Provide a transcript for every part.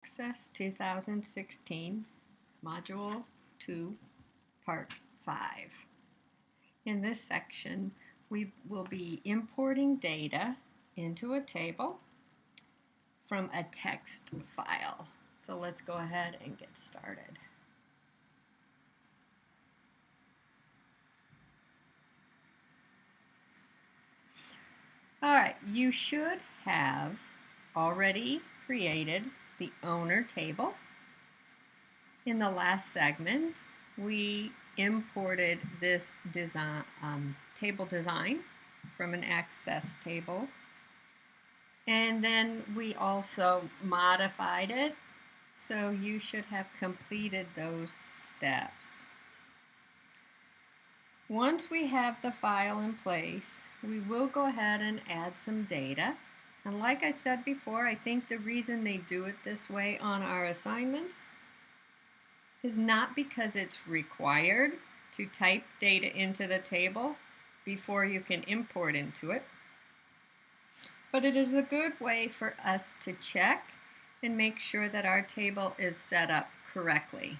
Access 2016, Module 2, Part 5. In this section, we will be importing data into a table from a text file. So let's go ahead and get started. All right, you should have already created the owner table. In the last segment, we imported this table design from an access table, and then we also modified it, so you should have completed those steps. Once we have the file in place, we will go ahead and add some data. And like I said before, I think the reason they do it this way on our assignments is not because it's required to type data into the table before you can import into it, but it is a good way for us to check and make sure that our table is set up correctly.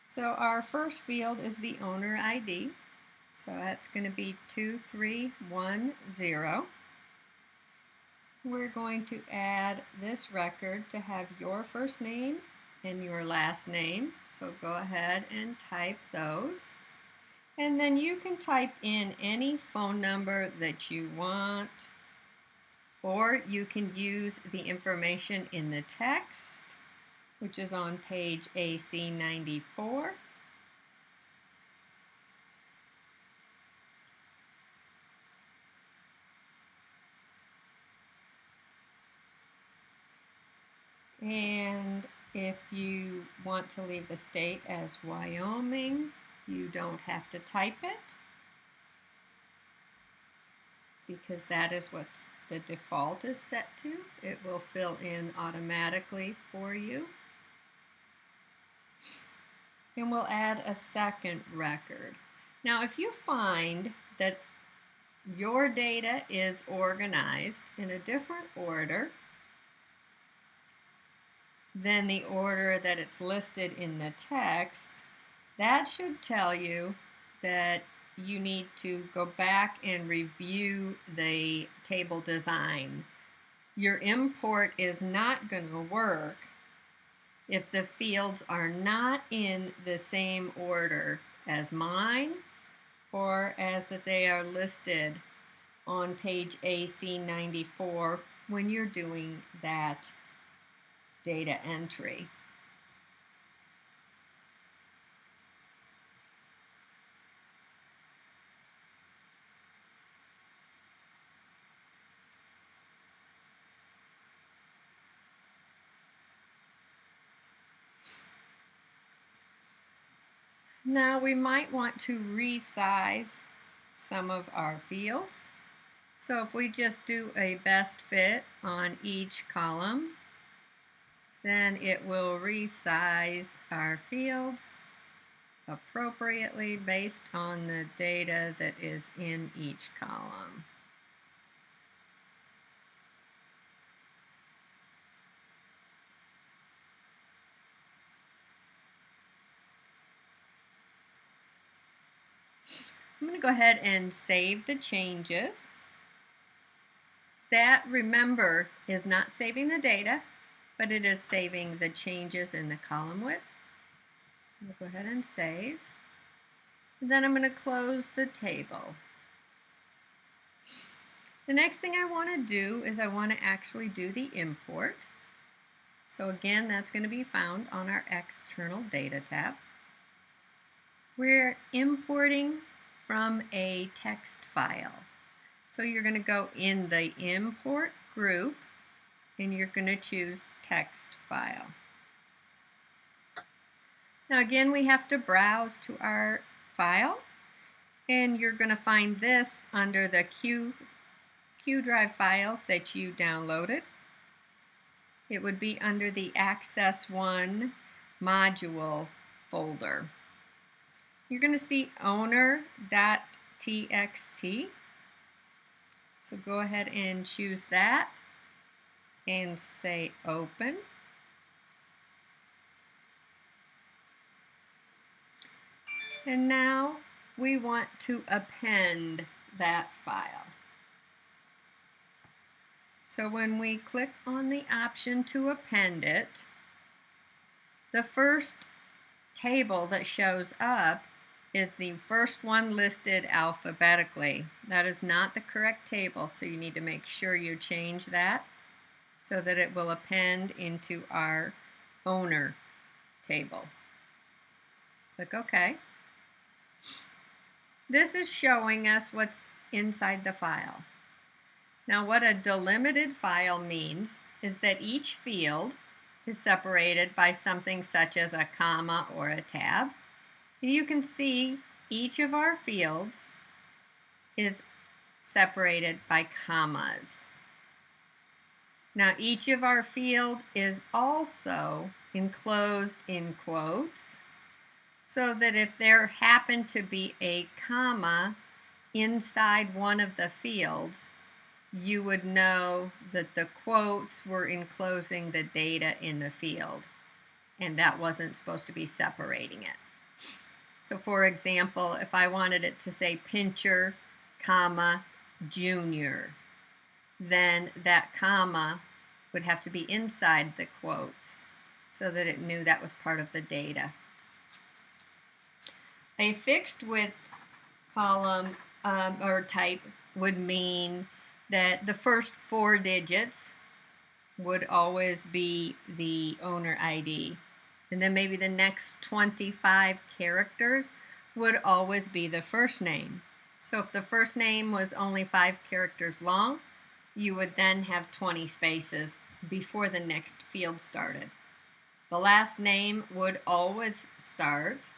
So our first field is the owner ID, so that's going to be 2310. We're going to add this record to have your first name and your last name, so go ahead and type those. And then you can type in any phone number that you want, or you can use the information in the text, which is on page AC 94. And if you want to leave the state as Wyoming, you don't have to type it, because that is what the default is set to. It will fill in automatically for you. And we'll add a second record. Now, if you find that your data is organized in a different order than the order that it's listed in the text, that should tell you that you need to go back and review the table design. Your import is not going to work if the fields are not in the same order as mine, or as that they are listed on page AC 94 when you're doing that data entry. Now we might want to resize some of our fields. So if we just do a best fit on each column, then it will resize our fields appropriately based on the data that is in each column. I'm going to go ahead and save the changes. That, remember, is not saving the data, but it is saving the changes in the column width. I'll go ahead and save. And then I'm going to close the table. The next thing I want to do is I want to actually do the import. So again, that's going to be found on our External Data tab. We're importing from a text file. So you're going to go in the import group and you're going to choose text file. Now again, we have to browse to our file, and you're going to find this under the Q drive files that you downloaded. It would be under the Access 1 module folder. You're going to see owner.txt. So go ahead and choose that. and say open. And now we want to append that file. So when we click on the option to append it, the first table that shows up is the first one listed alphabetically. That is not the correct table, so you need to make sure you change that so that it will append into our owner table. Click OK. This is showing us what's inside the file. Now, what a delimited file means is that each field is separated by something such as a comma or a tab. You can see each of our fields is separated by commas. Now, each of our field is also enclosed in quotes, so that if there happened to be a comma inside one of the fields, you would know that the quotes were enclosing the data in the field, and that wasn't supposed to be separating it. So for example, if I wanted it to say Pincher, comma, Junior, then that comma would have to be inside the quotes so that it knew that was part of the data. A fixed width column or type would mean that the first 4 digits would always be the owner ID. And then maybe the next 25 characters would always be the first name. So if the first name was only 5 characters long, you would then have 20 spaces before the next field started. The last name would always start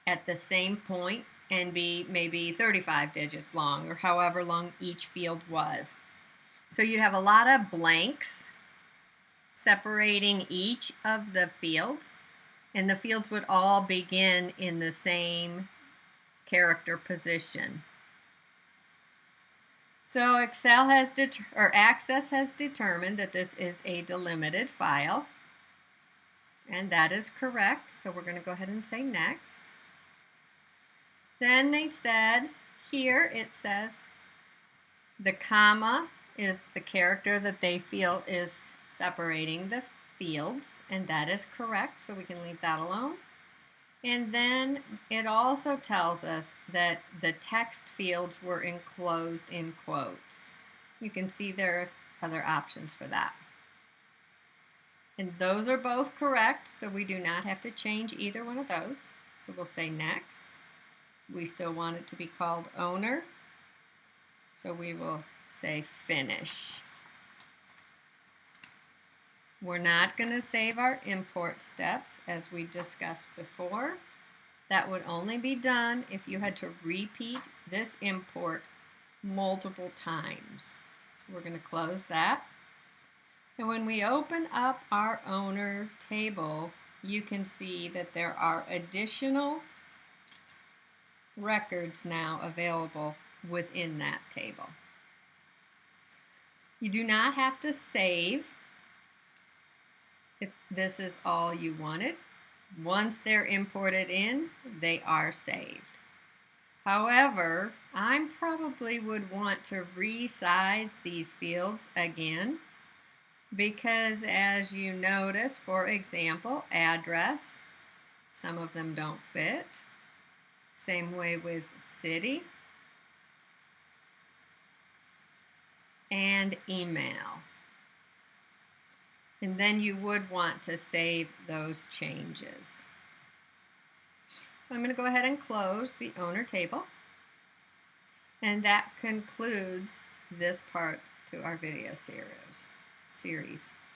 at the same point and be maybe 35 digits long, or however long each field was. So you'd have a lot of blanks separating each of the fields, and the fields would all begin in the same character position. So Access has determined that this is a delimited file, and that is correct. So we're going to go ahead and say next. Then they said, here it says the comma is the character that they feel is separating the fields, and that is correct, so we can leave that alone. And then it also tells us that the text fields were enclosed in quotes. You can see there's other options for that. And those are both correct, so we do not have to change either one of those. So we'll say next. We still want it to be called owner, so we will say finish. We're not going to save our import steps as we discussed before. That would only be done if you had to repeat this import multiple times. So we're going to close that. And when we open up our owner table, you can see that there are additional records now available within that table. You do not have to save if this is all you wanted. Once they're imported in, they are saved. However, I probably would want to resize these fields again because, as you notice, for example, address, some of them don't fit. Same way with city and email. And then you would want to save those changes. So I'm going to go ahead and close the owner table. And that concludes this part to our video series.